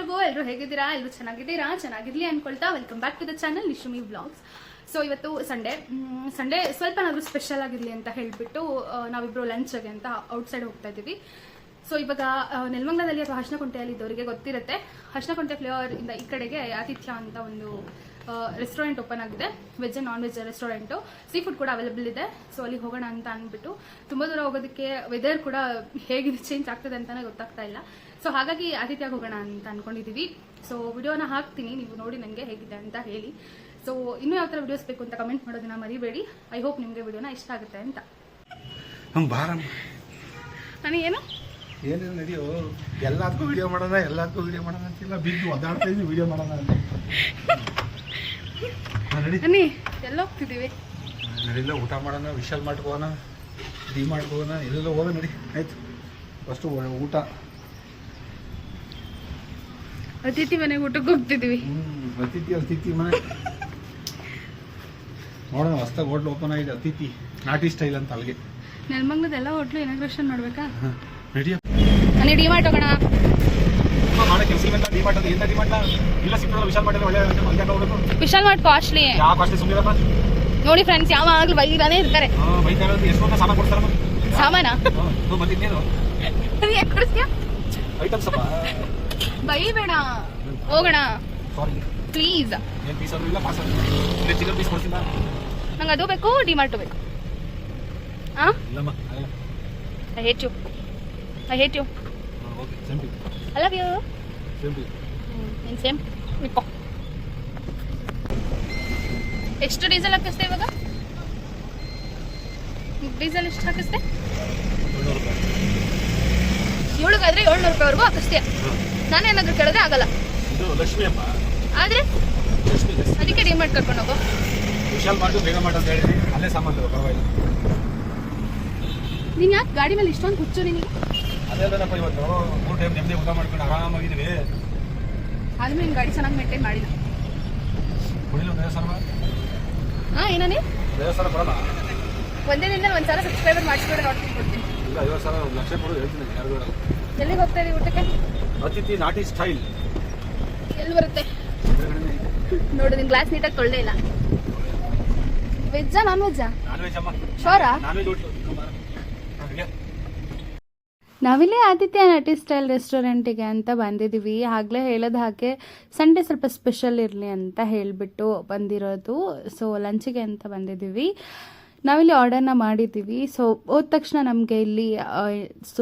ಎಲ್ಲರೂ ಹೇಗಿದ್ದೀರಾ? ಎಲ್ಲರೂ ಚೆನ್ನಾಗಿರ್ಲಿ ಅನ್ಕೊಳ್ತಾ welcome back to the channel Nishumi vlogs. So ಇವತ್ತು ಸಂಡೇ ಸ್ವಲ್ಪ ಏನಾದರೂ ಸ್ಪೆಷಲ್ ಆಗಿರಲಿ ಅಂತ ಹೇಳಿಬಿಟ್ಟು ನಾವಿಬ್ಬರು ಲಂಚ್ಗೆ ಅಂತ ಔಟ್ಸೈಡ್ ಹೋಗ್ತಾ ಇದ್ದೀವಿ. ಸೊ ಇವಾಗ ನೆಲಮಂಗಲದಲ್ಲಿ ಅಥವಾ ಹರ್ಷನಕುಂಟೆಯಲ್ಲಿ ಇದ್ದವರಿಗೆ ಗೊತ್ತಿರುತ್ತೆ, ಹರ್ಷನಕುಂಟೆ ಫ್ಲೇವರ್ ಇಂದ ಈ ಕಡೆಗೆ ಆತಿಥ್ಯ ಅಂತ ಒಂದು ರೆಸ್ಟೋರೆಂಟ್ ಓಪನ್ ಆಗಿದೆ. Veg and non veg restaurant, sea food ಕೂಡ ಅವೈಲೇಬಲ್ ಇದೆ. ಸೊ ಅಲ್ಲಿ ಹೋಗೋಣ ಅಂತ ಅಂದ್ಬಿಟ್ಟು, ತುಂಬ ದೂರ ಹೋಗೋದಕ್ಕೆ ವೆದರ್ ಕೂಡ ಹೇಗಿದೆ ಚೇಂಜ್ ಆಗ್ತದೆ ಅಂತಲೇ ಗೊತ್ತಾಗ್ತಾ ಇಲ್ಲ. ಸೊ ಹಾಗಾಗಿ ಆತಿಥ್ಯಕ್ಕೆ ಹೋಗೋಣ ಅಂತ ಅಂದ್ಕೊಂಡಿದ್ದೀವಿ. ಸೊ ವಿಡಿಯೋನ ಹಾಕ್ತೀನಿ, ನೀವು ನೋಡಿ ನನಗೆ ಹೇಗಿದೆ ಅಂತ ಹೇಳಿ. ಸೊ ಇನ್ನೂ ಯಾವ ಥರ ವಿಡಿಯೋಸ್ ಬೇಕು ಅಂತ ಕಮೆಂಟ್ ಮಾಡೋದನ್ನ ಮರಿಬೇಡಿ. ಐ ಹೋಪ್ ನಿಮಗೆ ವಿಡಿಯೋನ ಇಷ್ಟ ಆಗುತ್ತೆ ಅಂತ. ನನಗೆ ಏನೇನು ನಡೆಯೋ ಎಲ್ಲದಕ್ಕೂ ವಿಡಿಯೋ ಮಾಡೋಣ ಅಂತಿಲ್ಲ, ಬಿದ್ದು ಒದ್ದಾಡ್ತಾ ಇದ್ವಿ ವಿಡಿಯೋ ಮಾಡೋಣ ಅಂತ. ನಡಿ ಎಲ್ಲ ಹೋಗ್ತಿದ್ದೀವಿ, ನಡಿಲ್ಲ ಊಟ ಮಾಡೋಣ, ವಿಶಾಲ್ ಮಾಡ್ಕೋಣ, ಡಿ ಮಾಡ್ಕೋಣ, ಎಲ್ಲ ಹೋಗೋಣ ನಡಿ. ಆಯ್ತು, ಫಸ್ಟು ಊಟ. ಅತಿಥಿ ಮನೆಗೆ ಊಟಕ್ಕೆ ಹೋಗ್ತಿದ್ದೀವಿ. ಅತಿಥಿ ಮನೆ ನೋಡೋಣ, ಹೊಸ್ದಾಗಿ ಹೋಟ್ಲ್ ಓಪನ್ ಆಗಿದೆ, ಅತಿಥಿ ನಾಟಿ ಸ್ಟೈಲ್ ಅಂತ. ಅಲ್ಲಿಗೆ ನೆಲಮಂಗಲದ ಎಲ್ಲ ಹೋಟ್ಲು ಇನಾಗ್ರೇಷನ್ ಮಾಡ್ಬೇಕಾ? ನಡಿಯ ನಾನು ಡಿ ಮಾರ್ಟ್ ಹೋಗೋಣ. ವಿಶಾಲ್ ಮಾರ್ಟ್ ಕಾಸ್ಟ್ಲಿ ನೋಡಿ ಫ್ರೆಂಡ್ಸ್, ಯಾವಾಗಲೂ ಬೈದಾನೆ ಇರ್ತಾರೆ. ಸಾಮಾನ ಬೈಬೇಡ, ಹೋಗೋಣ ಪ್ಲೀಸ್. ನಂಗೆ ಅದು ಬೇಕು, ಡಿ ಮಾರ್ಟ್ ಬೇಕು. I hate you. I love you. Same. ಎಷ್ಟು ಡೀಸೆಲ್ ಹಾಕಿಸ್ತೆ ಇವಾಗ? ಡೀಸೆಲ್ ಎಷ್ಟು ಹಾಕಿಸ್ತೆ? 7 ರೂಪಾಯಿವರೆಗೂ ಹಾಕಿಸ್ತೀಯ. ನಾನೇನಾದ್ರೂ ಕೇಳಿದ್ರೆ ಆಗಲ್ಲ. ಆದ್ರೆ ಅದಕ್ಕೆ ಡಿ ಮಾರ್ಟ್ ಕರ್ಕೊಂಡು ಹೋಗೋ. ನೀನ್ ಯಾಕೆ ಗಾಡಿ ಮೇಲೆ ಇಷ್ಟೊಂದು ಹುಚ್ಚು ನಿನಗೆ? ಆದ್ಮೇಲೆ ನಿನ್ ಗಾಡಿ ಚೆನ್ನಾಗಿ ಮೇಂಟೈನ್ ಮಾಡಿಲ್ಲ. ಏನೇ ಒಂದೇ ದಿನದಲ್ಲಿ 1,000 ಸಬ್ಸ್ಕ್ರೈಬರ್ ಮಾಡಿಸ್ಬಿಟ್ಟು ನೋಡ್ತೀನಿ ಕೊಡ್ತೀನಿ. ಎಲ್ಲಿಗೆ ಹೋಗ್ತಾ ಇದೀವಿ ಊಟಕ್ಕೆ? ಅತಿಥಿ ನಾಟಿ ಸ್ಟೈಲ್ ಎಲ್ಲಿ ಬರುತ್ತೆ ನೋಡು, ನಿನ್ ಗ್ಲಾಸ್ ನೀಟಾಗಿ ತೊಳ್ದೇ ಇಲ್ಲ. ವೆಜ್ಜಾ ನಾನ್ ವೆಜ್ಜಾ? ಶೋರಾ? ನಾವಿಲ್ಲೇ ಆದಿತ್ಯ ನಟಿ ಸ್ಟೈಲ್ ರೆಸ್ಟೋರೆಂಟಿಗೆ ಅಂತ ಬಂದಿದ್ದೀವಿ. ಆಗಲೇ ಹೇಳೋದು ಹಾಗೆ ಸಂಡೇ ಸ್ವಲ್ಪ ಸ್ಪೆಷಲ್ ಇರಲಿ ಅಂತ ಹೇಳಿಬಿಟ್ಟು ಬಂದಿರೋದು. ಸೊ ಲಂಚಿಗೆ ಅಂತ ಬಂದಿದ್ದೀವಿ. ನಾವಿಲ್ಲಿ ಆರ್ಡರ್ನ ಮಾಡಿದ್ದೀವಿ. ಸೊ ಹೋದ ತಕ್ಷಣ ನಮಗೆ ಇಲ್ಲಿ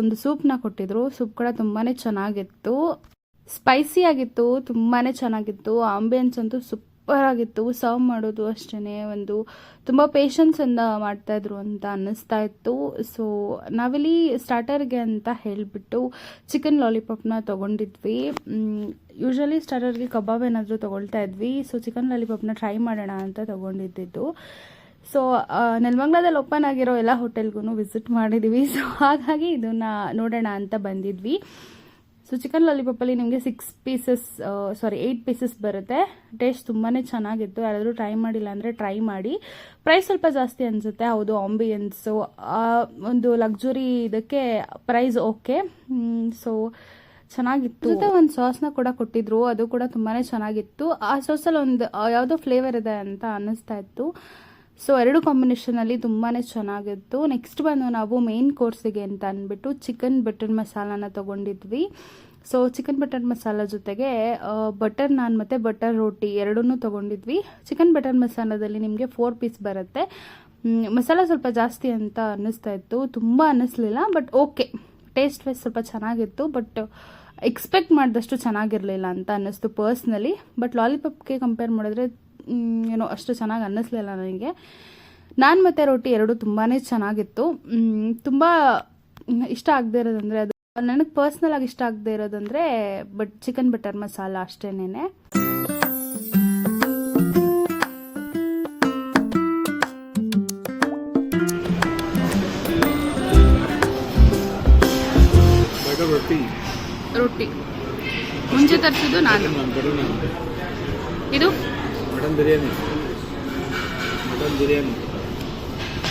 ಒಂದು ಸೂಪ್ನ ಕೊಟ್ಟಿದ್ರು. ಸೂಪ್ ಕೂಡ ತುಂಬಾ ಚೆನ್ನಾಗಿತ್ತು, ಸ್ಪೈಸಿ ಆಗಿತ್ತು, ತುಂಬಾ ಚೆನ್ನಾಗಿತ್ತು. ಆಂಬಿಯನ್ಸ್ ಅಂತೂ ಸೂಪರ್ ಆಗಿತ್ತು. ಸರ್ವ್ ಮಾಡೋದು ಅಷ್ಟೇ ಒಂದು ತುಂಬ ಪೇಷನ್ಸಿಂದ ಮಾಡ್ತಾಯಿದ್ರು ಅಂತ ಅನ್ನಿಸ್ತಾ ಇತ್ತು. ಸೊ ನಾವಿಲ್ಲಿ ಸ್ಟಾರ್ಟರ್ಗೆ ಅಂತ ಹೇಳಿಬಿಟ್ಟು ಚಿಕನ್ ಲಾಲಿಪಾಪ್ನ ತೊಗೊಂಡಿದ್ವಿ. ಯೂಶ್ವಲಿ ಸ್ಟಾರ್ಟರ್ಗೆ ಕಬಾಬ್ ಏನಾದರೂ ತೊಗೊಳ್ತಾ ಇದ್ವಿ. ಸೊ ಚಿಕನ್ ಲಾಲಿಪಾಪ್ನ ಟ್ರೈ ಮಾಡೋಣ ಅಂತ ತೊಗೊಂಡಿದ್ದು. ಸೊ ನೆಲಮಂಗಲದಲ್ಲಿ ಓಪನ್ ಆಗಿರೋ ಎಲ್ಲ ಹೋಟೆಲ್ಗೂ ವಿಸಿಟ್ ಮಾಡಿದ್ದೀವಿ. ಸೊ ಹಾಗಾಗಿ ಇದನ್ನು ನೋಡೋಣ ಅಂತ ಬಂದಿದ್ವಿ. ಸೊ ಚಿಕನ್ ಲಾಲಿಪಾಪಲ್ಲಿ ನಿಮಗೆ 8 ಪೀಸಸ್ ಬರುತ್ತೆ. ಟೇಸ್ಟ್ ತುಂಬಾ ಚೆನ್ನಾಗಿತ್ತು. ಯಾರಾದರೂ ಟ್ರೈ ಮಾಡಿಲ್ಲ ಅಂದರೆ ಟ್ರೈ ಮಾಡಿ. ಪ್ರೈಸ್ ಸ್ವಲ್ಪ ಜಾಸ್ತಿ ಅನಿಸುತ್ತೆ, ಹೌದು. ಆಂಬಿಯನ್ಸು ಒಂದು ಲಕ್ಸುರಿ ಇದಕ್ಕೆ ಪ್ರೈಸ್ ಓಕೆ. ಸೊ ಚೆನ್ನಾಗಿತ್ತು. ಜೊತೆ ಒಂದು ಸಾಸ್ನ ಕೂಡ ಕೊಟ್ಟಿದ್ರು, ಅದು ಕೂಡ ತುಂಬಾ ಚೆನ್ನಾಗಿತ್ತು. ಆ ಸಾಸಲ್ಲಿ ಒಂದು ಯಾವುದೋ ಫ್ಲೇವರ್ ಇದೆ ಅಂತ ಅನ್ನಿಸ್ತಾ ಇತ್ತು. ಸೊ 2 ಕಾಂಬಿನೇಷನಲ್ಲಿ ತುಂಬಾ ಚೆನ್ನಾಗಿತ್ತು. ನೆಕ್ಸ್ಟ್ ಬಂದು ನಾವು ಮೇನ್ ಕೋರ್ಸಿಗೆ ಅಂತ ಅಂದ್ಬಿಟ್ಟು ಚಿಕನ್ ಬಟರ್ ಮಸಾಲಾನ ತೊಗೊಂಡಿದ್ವಿ. ಸೊ ಚಿಕನ್ ಬಟರ್ ಮಸಾಲ ಜೊತೆಗೆ ಬಟರ್ ನಾನ್ ಮತ್ತು ಬಟರ್ ರೋಟಿ ಎರಡನ್ನೂ ತೊಗೊಂಡಿದ್ವಿ. ಚಿಕನ್ ಬಟರ್ ಮಸಾಲದಲ್ಲಿ ನಿಮಗೆ 4 ಪೀಸ್ ಬರುತ್ತೆ. ಮಸಾಲ ಸ್ವಲ್ಪ ಜಾಸ್ತಿ ಅಂತ ಅನ್ನಿಸ್ತಾ ಇತ್ತು, ತುಂಬ ಅನ್ನಿಸ್ಲಿಲ್ಲ. ಬಟ್ ಓಕೆ, ಟೇಸ್ಟ್ ವೈಸ್ ಸ್ವಲ್ಪ ಚೆನ್ನಾಗಿತ್ತು. ಬಟ್ ಎಕ್ಸ್ಪೆಕ್ಟ್ ಮಾಡಿದಷ್ಟು ಚೆನ್ನಾಗಿರಲಿಲ್ಲ ಅಂತ ಅನ್ನಿಸ್ತು ಪರ್ಸ್ನಲಿ. ಬಟ್ ಲಾಲಿಪಾಪ್ಗೆ ಕಂಪೇರ್ ಮಾಡಿದ್ರೆ ಏನೋ ಅಷ್ಟು ಚೆನ್ನಾಗಿ ಅನ್ನಿಸ್ಲಿಲ್ಲ ನನಗೆ. ನಾನ್ ಮತ್ತು ರೋಟಿ ಎರಡು ತುಂಬಾ ಚೆನ್ನಾಗಿತ್ತು. ತುಂಬ ಇಷ್ಟ ಆಗದೆ ಇರೋದಂದರೆ, ಅದು ನನಗೆ ಪರ್ಸ್ನಲ್ ಆಗಿ ಇಷ್ಟ ಆಗದೆ ಇರೋದಂದರೆ ಚಿಕನ್ ಬಟರ್ ಮಸಾಲ ಅಷ್ಟೇನೆ. ರೋಟಿ ಮುಂಚೆ ತರಿಸಿದ್ದು ನಾನು. ಇದು ಮಟನ್ ಬಿರಿಯಾನಿ.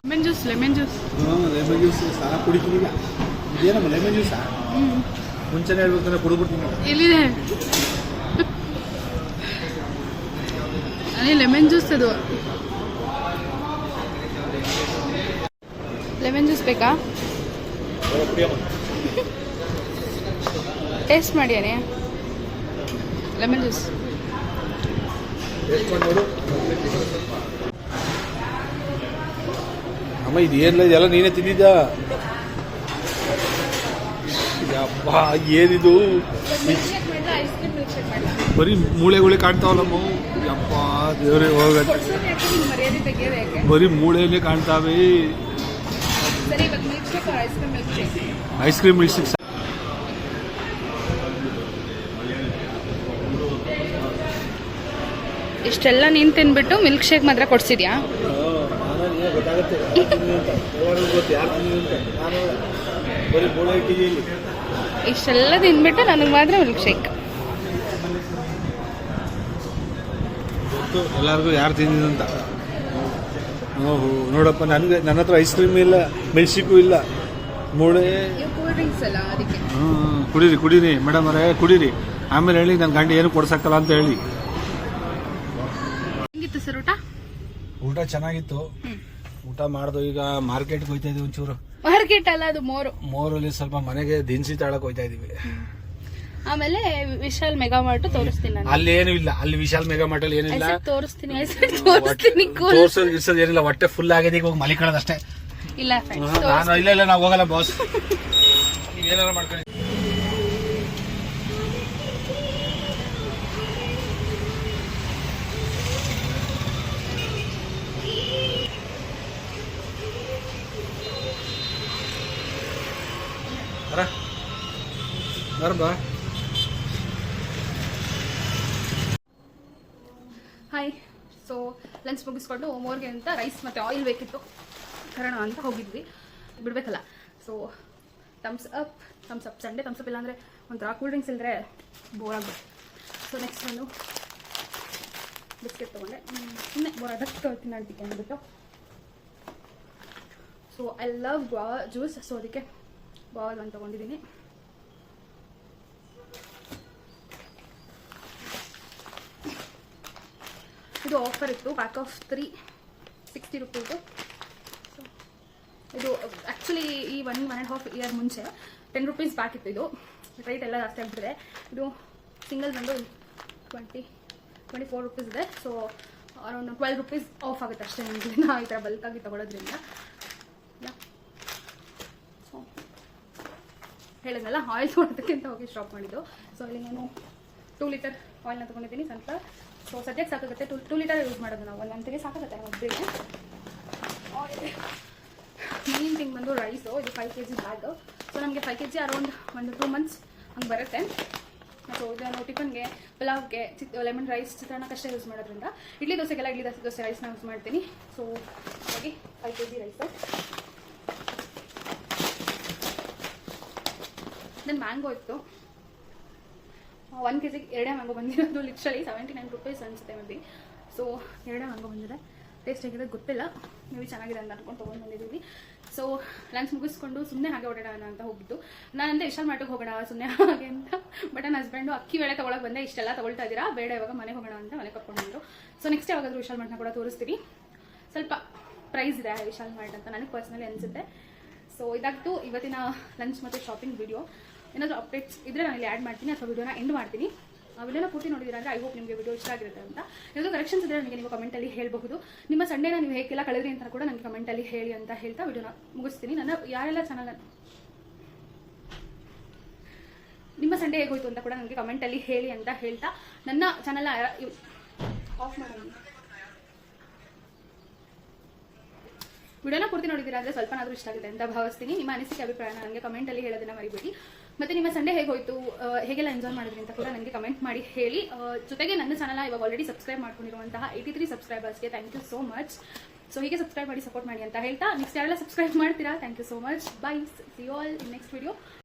ಲೆಮನ್ ಜ್ಯೂಸ್ ಸಾಲ ಕುಡಿತೀನಿಲ್ಲ. ಇದೇನಮ್ಮ ಲೆಮನ್ ಜ್ಯೂಸಾ? ಮುಂಚೆನೇ ಹೇಳ್ಬೇಕಂದ್ರೆ ಕುಡಿದ್ಬಿಡ್ತೀನಿ. ಎಲ್ಲಿದೆ? ಅದೇ ಲೆಮನ್ ಜ್ಯೂಸ್ ಅದು. ಲೆಮನ್ ಜ್ಯೂಸ್ ಬೇಕಾ? ಟೇಸ್ಟ್ ಮಾಡಿಯಾನೆ ಲೆಮನ್ ಜ್ಯೂಸ್. ಅಮ್ಮ ಇದು ಏನಿಲ್ಲ, ಇದೆಲ್ಲ ನೀನೇ ತಿಂದಿದ್ದ? ಯಪ್ಪ ಏನಿದು, ಬರೀ ಮೂಳೆಗಳೇ ಕಾಣ್ತಾವಲ್ಲಮ್ಮ. ಯಪ್ಪ ದೇವ್ರೆ ಹೋಗತ್ತೆ, ಬರೀ ಮೂಳೆನೇ ಕಾಣ್ತಾವೆ. Ice cream milkshake. ಇಷ್ಟೆಲ್ಲ ನೀನು ತಿನ್ಬಿಟ್ಟು ಮಿಲ್ಕ್ ಶೇಕ್ ಮಾತ್ರ ಕೊಡ್ಸಿದ್ಯಾ? ಇಷ್ಟೆಲ್ಲ ತಿನ್ಬಿಟ್ಟು ನನಗೆ ಮಾತ್ರ ಮಿಲ್ಕ್ ಶೇಕ್. ಎಲ್ಲರಿಗೂ ಯಾರು ತಿಂದಿದಂತ. ಓಹೋ ನೋಡಪ್ಪ, ನನ್ನ ಹತ್ರ ಐಸ್ ಕ್ರೀಮ್ ಇಲ್ಲ, ಮಿಲ್ಕ್ ಶೇಕು ಇಲ್ಲ, ಮೂಳೆ. ಕೂಲ್ ಡ್ರಿಂಕ್ಸ್ ಅಲ್ಲ ಅದಕ್ಕೆ. ಕುಡೀರಿ ಮೇಡಮ್ ಅವರೇ, ಕುಡೀರಿ. ಆಮೇಲೆ ಹೇಳಿ ನನ್ನ ಗಂಡ ಏನು ಕೊಡ್ಸಕ್ಕಲ್ಲ ಅಂತ ಹೇಳಿ. ಹೆಂಗಿತ್ತು ಸರ್ ಊಟ? ಊಟ ಚೆನ್ನಾಗಿತ್ತು. ಊಟ ಮಾಡ್ದು ಈಗ ಮಾರ್ಕೆಟ್ಗೆ ಹೋಯ್ತಾ ಇದೀವಿ. ಒಂಚೂರು ಮಾರ್ಕೆಟ್ ಅಲ್ಲ, ಅದು ಮೋರಲ್ಲಿ ಸ್ವಲ್ಪ ಮನೆಗೆ ದಿನಸಿ ತಾಳಕ್ ಹೋಯ್ತಾ ಇದೀವಿ. ಆಮೇಲೆ ವಿಶಾಲ್ ಮೆಗಾ ಮಾರ್ಟ್ ತೋರಿಸ್ತೀನಿ ನಾನು. ಅಲ್ಲಿ ಏನು ಇಲ್ಲ, ಅಲ್ಲಿ ವಿಶಾಲ್ ಮೆಗಾ ಮಾರ್ಟ್ ಅಲ್ಲಿ ಏನಿಲ್ಲ. ತೋರಿಸ್ತೀನಿ. ತೋರ್ಸೋದು ಏನಿಲ್ಲ, ಹೊಟ್ಟೆ ಫುಲ್ ಆಗಿದೆ. ಈಗ ಹೋಗಿ ಮಲಿಕೊಳ್ಳೋದಷ್ಟೇ. ಇಲ್ಲ ಇಲ್ಲ ನಾವು ಹೋಗಲ್ಲ ಬಾಸ್, ಏನಾರ ಮಾಡ್ಕೊಳ್ಳಿ. ಬಾ. ಹಾಯ್. ಸೊ ಲಂಚ್ ಮುಗಿಸ್ಕೊಂಡು ಮೋರ್ಗೆ ಅಂತ ರೈಸ್ ಮತ್ತು ಆಯಿಲ್ ಬೇಕಿತ್ತು ಕರೋಣ ಅಂತ ಹೋಗಿದ್ವಿ, ಬಿಡಬೇಕಲ್ಲ. So Thums Up Sunday Thums Up ಇಲ್ಲಾಂದರೆ ಒಂಥರ ಕೂಲ್ ಡ್ರಿಂಕ್ಸ್ ಇಲ್ಲದ್ರೆ ಬೋರ್ ಆಗ್ಬಿಟ್ಟು. ಸೊ ನೆಕ್ಸ್ಟ್ ನಾನು ಬಿಸ್ಕೆಟ್ ತೊಗೊಂಡೆ. ಸುಮ್ಮನೆ ಬೋರ್ ಅದಕ್ಕೆ ತಿನ್ನೋದಕ್ಕೆ ಅಂದ್ಬಿಟ್ಟು. So I love guava juice, so ಅದಕ್ಕೆ ಗುವಾ ಒಂದು ತೊಗೊಂಡಿದ್ದೀನಿ. ಇದು ಆಫರ್ ಇತ್ತು, ಪ್ಯಾಕ್ ಆಫ್ 3 60 ರುಪೀಸು. ಸೊ ಇದು ಆ್ಯಕ್ಚುಲಿ ಈ 1.5 ಇಯರ್ ಮುಂಚೆ 10 ರುಪೀಸ್ ಪ್ಯಾಕ್ ಇತ್ತು. ಇದು ರೇಟ್ ಎಲ್ಲ ಜಾಸ್ತಿ ಆಗ್ಬಿಟ್ಟಿದೆ. ಇದು ಸಿಂಗಲ್ ಬಂದು 24 ರುಪೀಸ್ ಇದೆ. ಸೊ ಅರೌಂಡ್ 12 ರುಪೀಸ್ ಆಫ್ ಆಗುತ್ತೆ ಅಷ್ಟೇ ನಿಮಗೆ ಈ ಥರ ಬಲ್ಕಾಗಿ ತೊಗೊಳೋದ್ರಿಂದ. ಸೊ ಹೇಳಿದ್ನಲ್ಲ, ಆಯಿಲ್ ತೊಗೊಳೋದಕ್ಕೆ ಅಂತ ಹೋಗಿ ಸ್ಟಾಪ್ ಮಾಡಿದ್ದು. ಸೊ ಅಲ್ಲಿ ನಾನು 2 ಲೀಟರ್ ಆಯಿಲ್ನ ತೊಗೊಂಡಿದ್ದೀನಿ ಸ್ವಲ್ಪ. ಸೊ ಸದ್ಯಕ್ಕೆ ಸಾಕಾಗುತ್ತೆ. 2 ಲೀಟರ್ ಯೂಸ್ ಮಾಡೋದು ನಾವು, ಒಂದು ಮಂತಿಗೆ ಸಾಕಾಗುತ್ತೆ ಒಬ್ಬರಿಗೆ. ಮೇನ್ ಥಿಂಗ್ ಬಂದು ರೈಸು. ಇದು 5 kg ಬ್ಯಾಗ್. ಸೊ ನಮಗೆ 5 kg ಅರೌಂಡ್ 1-2 ಮಂತ್ಸ್ ಹಂಗೆ ಬರುತ್ತೆ. ಸೊ ಇದು ನಾವು ಟಿಫನ್ಗೆ, ಪಲಾವ್ಗೆ, ಲೆಮನ್ ರೈಸ್, ಚಿತ್ರಾನ್ನಕ್ಕಷ್ಟೇ ಯೂಸ್ ಮಾಡೋದ್ರಿಂದ ಇಡ್ಲಿ ದೋಸೆಗೆಲ್ಲ ಇಡ್ಲಿ ದೋಸೆ ರೈಸ್ನ ಯೂಸ್ ಮಾಡ್ತೀನಿ. ಸೊ ಹಾಗಾಗಿ 5 kg ರೈಸು. ನನ್ನ ಮ್ಯಾಂಗೋ ಇತ್ತು, 1 kg 2 ಮ್ಯಾಂಗೋ ಬಂದಿರೋದು. ಲಿಟ್ರಲಿ 79 ರುಪೀಸ್ ಅನಿಸುತ್ತೆ ಮೇ ಬಿ. ಸೊ 2 ಮ್ಯಾಂಗೋ ಬಂದಿದೆ. ಟೇಸ್ಟ್ ಹೇಗಿದೆ ಗೊತ್ತಿಲ್ಲ, ಮೇ ಬಿ ಚೆನ್ನಾಗಿದೆ ಅಂತ ಅನ್ಕೊಂಡು ತೊಗೊಂಡು ಬಂದಿದ್ದೀವಿ. ಸೊ ಲಂಚ್ ಮುಗಿಸ್ಕೊಂಡು ಸುಮ್ಮನೆ ಹಾಗೆ ಓಡಾಡೋಣ ಅಂತ ಹೋಗಿದ್ದು. ನಾನಂದ್ರೆ ವಿಶಾಲ್ ಮಾರ್ಟಿಗೆ ಹೋಗೋಣ ಸುಮ್ಮನೆ ಹಾಗೆ ಅಂತ. ಬಟ್ ನನ್ನ ಹಸ್ಬೆಂಡು ಅಕ್ಕಿ ಬೇಳೆ ತೊಗೊಳಕ್ಕೆ ಬಂದೆ, ಇಷ್ಟೆಲ್ಲ ತೊಗೊಳ್ತಾ ಇದ್ದೀರಾ, ಬೇಡ ಇವಾಗ ಮನೆಗೆ ಹೋಗೋಣ ಅಂತ ಮನೆ ಕರ್ಕೊಂಡು ಬಂದರು. ಸೊ ನೆಕ್ಸ್ಟ್ ಯಾವಾಗಾದ್ರೂ ವಿಶಾಲ್ ಮಾರ್ಟ್ನ ಕೂಡ ತೋರಿಸ್ತೀವಿ. ಸ್ವಲ್ಪ ಪ್ರೈಸ್ ಇದೆ ವಿಶಾಲ್ ಮಾರ್ಟ್ ಅಂತ ನನಗೆ ಪರ್ಸ್ನಲಿ ಅನಿಸುತ್ತೆ. ಸೊ ಇದಾಗಿತ್ತು ಇವತ್ತಿನ ಲಂಚ್ ಮತ್ತು ಶಾಪಿಂಗ್ ವಿಡಿಯೋ. ಏನಾದರೂ ಅಪ್ಡೇಟ್ಸ್ ಇದ್ದರೆ ನಾನು ಇಲ್ಲಿ ಆ್ಯಡ್ ಮಾಡ್ತೀನಿ ಅಥವಾ ವಿಡಿಯೋನ ಎಂಡ್ ಮಾಡ್ತೀನಿ. ಆ ವಿಡಿಯೋನ ಪೂರ್ತಿ ನೋಡಿದ್ದೀರಾ ಅಂದರೆ ಐ ಹೋಪ್ ನಿಮಗೆ ವಿಡಿಯೋ ಇಷ್ಟ ಆಗಿರುತ್ತೆ ಅಂತ. ಏನಾದರೂ ಕರೆಕ್ಷನ್ಸ್ ಇದ್ದರೆ ನನಗೆ ನೀವು ಕಮೆಂಟಲ್ಲಿ ಹೇಳಬಹುದು. ನಿಮ್ಮ ಸಂಡೇನ ನೀವು ಹೇಗೆಲ್ಲ ಕಳೆದ್ರಿ ಅಂತ ಕೂಡ ನನಗೆ ಕಮೆಂಟಲ್ಲಿ ಹೇಳಿ ಅಂತ ಹೇಳ್ತಾ ವಿಡಿಯೋನ ಮುಗಿಸ್ತೀನಿ. ನನ್ನ ಯಾರೆಲ್ಲ ಚಾನಲ್ ನಿಮ್ಮ ಸಂಡೇ ಹೇಗೋಯ್ತು ಅಂತ ಕೂಡ ನನಗೆ ಕಮೆಂಟಲ್ಲಿ ಹೇಳಿ ಅಂತ ಹೇಳ್ತಾ ನನ್ನ ಚಾನಲ್ನ ಆಫ್ ಮಾಡೋಣ. ವಿಡಿಯೋನ ಪೂರ್ತಿ ನೋಡಿದ್ದೀರಾ ಅಂದರೆ ಸ್ವಲ್ಪನಾದರೂ ಇಷ್ಟ ಆಗಿದೆ ಅಂತ ಭಾವಿಸ್ತೀನಿ. ನಿಮ್ಮ ಅನಿಸಿಕೆ ಅಭಿಪ್ರಾಯನ ನನಗೆ ಕಮೆಂಟಲ್ಲಿ ಹೇಳೋದನ್ನ ಮರಿಬೇಡಿ. ಮತ್ತು ನಿಮ್ಮ ಸಂಡೇ ಹೇಗೋಯ್ತು, ಹೇಗೆಲ್ಲ ಎಂಜಾಯ್ ಮಾಡಿದ್ರಿ ಅಂತ ಕೂಡ ನನಗೆ ಕಮೆಂಟ್ ಮಾಡಿ ಹೇಳಿ. ಜೊತೆಗೆ ನನ್ನ ಚಾನಲ್ನ ಇವಾಗ ಆಲ್ರೆಡಿ ಸಬ್ಸ್ಕ್ರೈಬ್ ಮಾಡ್ಕೊಂಡಿರುವಂತಹ 83 ಸಬ್ಸ್ಕ್ರೈಬರ್ಸ್ಗೆ thank you so much. So ಹೀಗೆ ಸಬ್ಸ್ಕ್ರೈಬ್ ಮಾಡಿ ಸಪೋರ್ಟ್ ಮಾಡಿ ಅಂತ ಹೇಳ್ತಾ ನೆಕ್ಸ್ಟ್ ಯಾರೆಲ್ಲ ಸಬ್ಸ್ಕ್ರೈಬ್ ಮಾಡ್ತೀರಾ, thank you so much. Bye, see you all in next video.